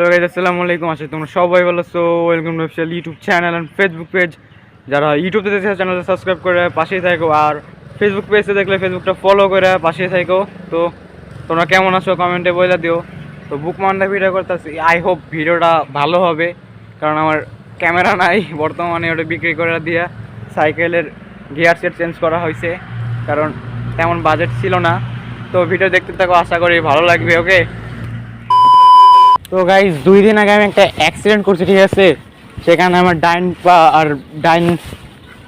Hello guys, আসসালামু আলাইকুম। আশা করি তোমরা সবাই ভালো আছো। Welcome to official YouTube channel and Facebook page. যারা ইউটিউবে দেখতে চ্যানেলটা সাবস্ক্রাইব করে পাশেই থাকো, আর ফেসবুক পেজে দেখলে ফেসবুকটা ফলো করে পাশেই থাকো। তো তোমরা কেমন আছো কমেন্টে বলে দিও। তো বুক মাউন্টে ভিডিও করতেছি, আই হোপ ভিডিওটা ভালো হবে, কারণ আমার ক্যামেরা নাই বর্তমানে, ওটা বিক্রি করে দিয়ে সাইকেলের গিয়ার সেট চেঞ্জ করা হয়েছে, কারণ তেমন বাজেট ছিল না। তো ভিডিও দেখতে থাকো, আশা করি ভালো লাগবে। ওকে, তো গাইজ 2 দিন আগে আমি একটা অ্যাক্সিডেন্ট করছি, ঠিক আছে? সেখানে আমার ডাইন পা আর ডাইন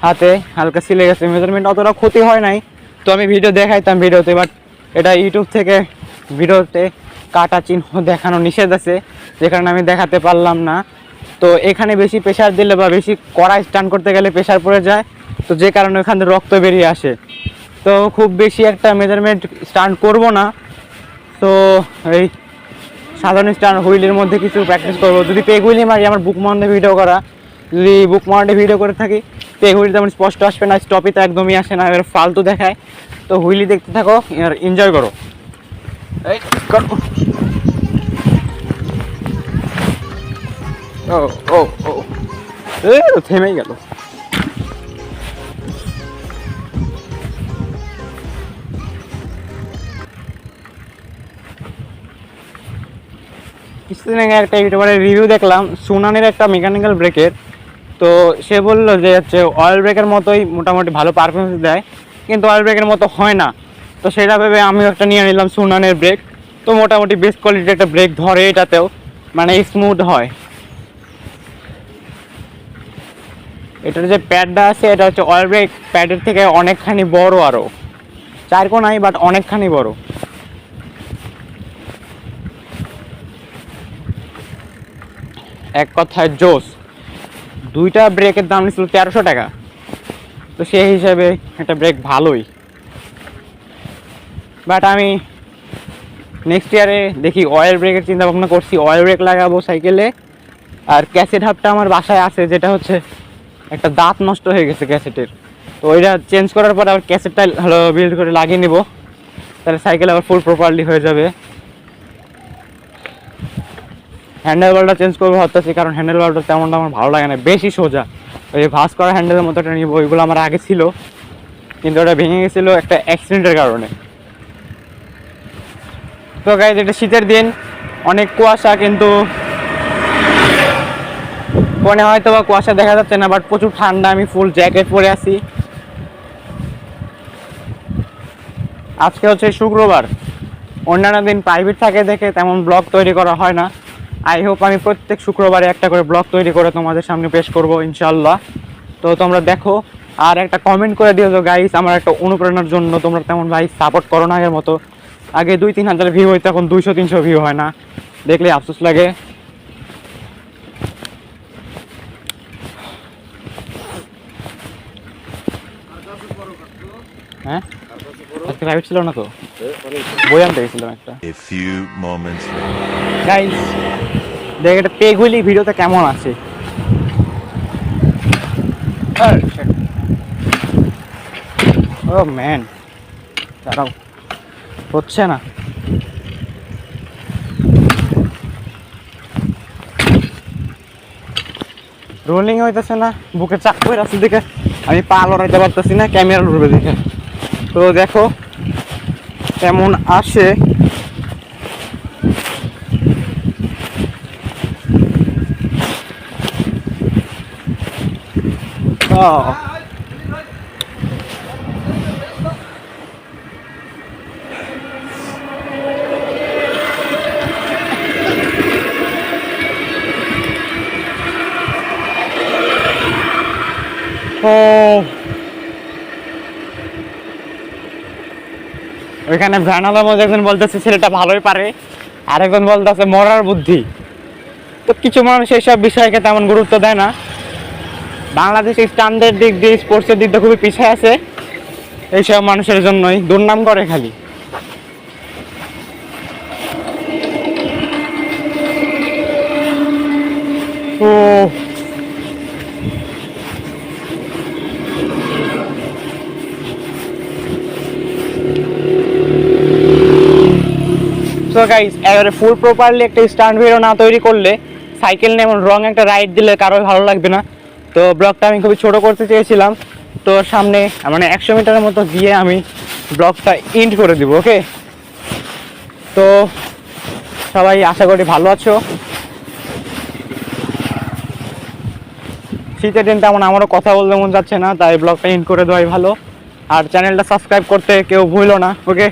হাতে হালকা ছিলে গেছে। মেজারমেন্ট অতটা ক্ষতি হয় নাই, তো আমি ভিডিও দেখাইতাম ভিডিওতে, বাট এটা ইউটিউব থেকে ভিডিওতে কাটা চিহ্ন দেখানো নিষেধ আছে, যে কারণে আমি দেখাতে পারলাম না। তো এখানে বেশি প্রেশার দিলে বা বেশি কড়া স্টান করতে গেলে প্রেশার পড়ে যায়, তো যে কারণে ওখান থেকে রক্ত বেরিয়ে আসে। তো খুব বেশি একটা মেজারমেন্ট স্টান্ট করব না, তো এই সাধারণ স্টার হুইলের মধ্যে কিছু প্র্যাকটিস করবো। যদি পেগ হুইলই মারি, আমার বুক মাউন্টে ভিডিও করা, যদি বুক মাউন্টে ভিডিও করে থাকি, পেগ হুইল তেমন স্পষ্ট আসবে না, স্টপই তো একদমই আসে না, এবার ফালতু দেখায়। তো হুইলি দেখতে থাকো আর এনজয় করো। ও ও ও থেমেই গেল। কিছুদিন আগে একটা ইউটিউবারের রিভিউ দেখলাম সুনানের একটা মেকানিক্যাল ব্রেকের। তো সে বললো যে হচ্ছে অয়েল ব্রেকের মতোই মোটামুটি ভালো পারফরমেন্স দেয়, কিন্তু অয়েল ব্রেকের মতো হয় না। তো সেটা ভেবে আমিও একটা নিয়ে নিলাম সুনানের ব্রেক। তো মোটামুটি বেস্ট কোয়ালিটির একটা ব্রেক ধরে, এটাতেও মানে স্মুথ হয়। এটার যে প্যাডটা আছে, এটা হচ্ছে অয়েল ব্রেক প্যাডের থেকে অনেকখানি বড়, আরও 4 কোনাই, বাট অনেকখানি বড়। এক কথায় জোস। 2টা ব্রেকের দাম নিয়েছিল 1300 টাকা, তো সেই হিসাবে একটা ব্রেক ভালোই। বাট আমি নেক্সট ইয়ারে দেখি অয়েল ব্রেকের চিন্তা ভাবনা করছি, অয়েল ব্রেক লাগাবো সাইকেলে। আর ক্যাসেট হাবটা আমার বাসায় আছে, যেটা হচ্ছে একটা দাঁত নষ্ট হয়ে গেছে ক্যাসেটের, তো ওইটা চেঞ্জ করার পর আবার ক্যাসেটটা ভালো বিল্ড করে লাগিয়ে নেব, তাহলে সাইকেল আবার ফুল প্রপারলি হয়ে যাবে। হ্যান্ডেল বারটা চেঞ্জ করবো ভাবতেছি, কারণ হ্যান্ডেল বারটা তেমনটা আমার ভালো লাগে না, বেশি সোজা। ওই ভাঁজ করা হ্যান্ডেলের মতো একটা নিব, ওইগুলো আমার আগে ছিল, কিন্তু ওটা ভেঙে গেছিলো একটা অ্যাক্সিডেন্টের কারণে। তো গাইজ, এটা শীতের দিন, অনেক কুয়াশা, কিন্তু ফোনে হয়তো বা কুয়াশা দেখা যাচ্ছে না, বাট প্রচুর ঠান্ডা। আমি ফুল জ্যাকেট পরে আছি। আজকে হচ্ছে শুক্রবার, অন্যান্য দিন প্রাইভেট থাকে দেখে তেমন ব্লগ তৈরি করা হয় না। আই হোপ আমি প্রত্যেক শুক্রবারে একটা করে ব্লগ তৈরি করে তোমাদের সামনে পেশ করব ইনশাল্লাহ। তো তোমরা দেখো, আর একটা কমেন্ট করে দিও তো গাইস, আমার একটা অনুপ্রেরণার জন্য। তোমরা তেমন ভাই সাপোর্ট করো না আগের মতো। আগে 2-3 হাজার ভিউ হইতো, এখন 200-300 ভিউ হয় না, দেখলে আফসোস লাগে। হ্যাঁ, আজকে প্রাইভেট ছিল না, তো বই আনতে গেছিলাম একটা। গাইস দেখ, এটা পেগ হুইলি ভিডিওতে কেমন আছে। ও ম্যান, দাঁড়াও, হচ্ছে না। রোলিং হইতেছে না, বুকে চাপ করে আছে দেখে আমি পা লড়াইতে পারতেছি না, ক্যামেরা লড়বে দেখে। তো দেখো কেমন আসে। ওইখানে ভ্যানালার মধ্যে একজন বলতেছে ছেলেটা ভালোই পারে, আর একজন বলতেছে মরার বুদ্ধি। তো কিছু মানুষ এইসব বিষয়কে তেমন গুরুত্ব দেয় না। বাংলাদেশ স্ট্যান্ডার্ড দিক দিয়ে, স্পোর্টসের দিক দিয়ে খুবই পিছিয়ে আছে, এইসব মানুষের জন্যই দুর্নাম করে খালি। ও সো গাইস এবারে ফুল প্রপারলি একটা স্টান্ট ভিডিও না তৈরি করলে সাইকেল নিয়ে এমন রং একটা রাইড দিলে কারোই ভালো লাগবে না। তো ব্লগটা আমি খুবই ছোট করতে চেয়েছিলাম, তো সামনে মানে 100 মিটারের মতো গিয়ে আমি ব্লগটা এন্ড করে দিব। ওকে, তো সবাই আশা করি ভালো আছো। শীতের দিন তেমন আমারও কথা বলতে মন যাচ্ছে না, তাই ব্লগটা এন্ড করে দেওয়াই ভালো। আর চ্যানেলটা সাবস্ক্রাইব করতে কেউ ভুলো না। ওকে।